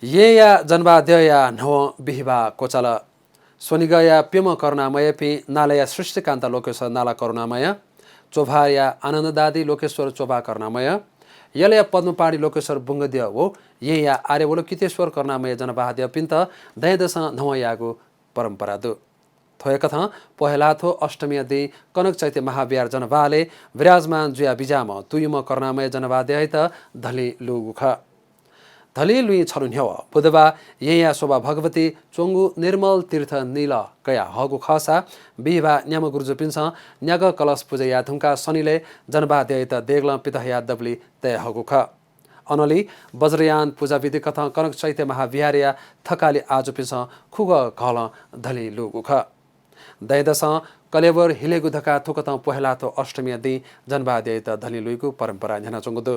ये या जन्वाद्यया नव बिहिबा कोचल स्वनिगया प्यम करुणामय पि नालया सृष्टिकान्त लोकेश्वर नाला करुणामय चोभाया आनन्ददादी लोकेश्वर चोभा करुणामय यलया पद्मपाणी लोकेश्वर बुङ्गद्य वो ये या आर्यवलोकितेश्वर करुणामय जनवाद्य पिन्त दयदस नवयागु परम्परा दु थोयकथ पहेलाथो अष्टमी दि कनक चैत्य महाविहार जनवाले विराजमान जुया बिजाम तुयुम करुणामय जनवाद्य है त धली लुगुख धली लुई छरुन हेव बुधबा येया शोभा भगवती चोङ्गु निर्मल तीर्थ नील कया हगु खसा बिहिबा न्याम गुरुजु पिन्छ न्याग कलश पूजया धुङ्का शनिले जनबा देत देग्ल पितहया दबली तय हगु ख अनली वज्रयान पूजा विधि कथ कनक चैत्य महाविहारिया थकाली आज पिन्छ खुग घल धली लुगु ख दैदस कलेवर हिलेगु धका थुकत पहेलाथो अष्टमी दि जनबा देत धली लुइगु परम्परा झना चोङ्गुदु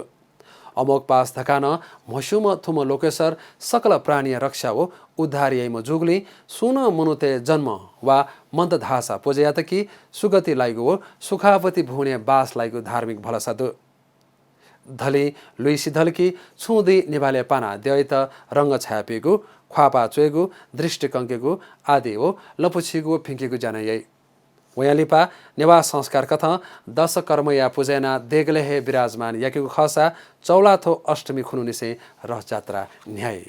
अमोक पास धकान मसुम थुम लोकेश्वर सकल प्राणी रक्षा हो उद्धारियम जुगली सुन मुनुते जन्म वा मन्द धासा पूजया कि सुगति लाइगु हो सुखावती भुने बास लाइगु धार्मिक भलसादु धली लुई सिधलकी छुदी निभाले पाना द्यैत रङ्ग छापेगु ख्वापा चुएगु दृष्टि कङ्केगु आदि हो लपुछिगु फिङ्केगु जानै वयालिपा नेवास संस्कार कथ दश कर्मया पूजना देगले हे विराजमान याकेको खसा चौलाथो अष्टमी खुनुनिसे रथ जात्रा न्याय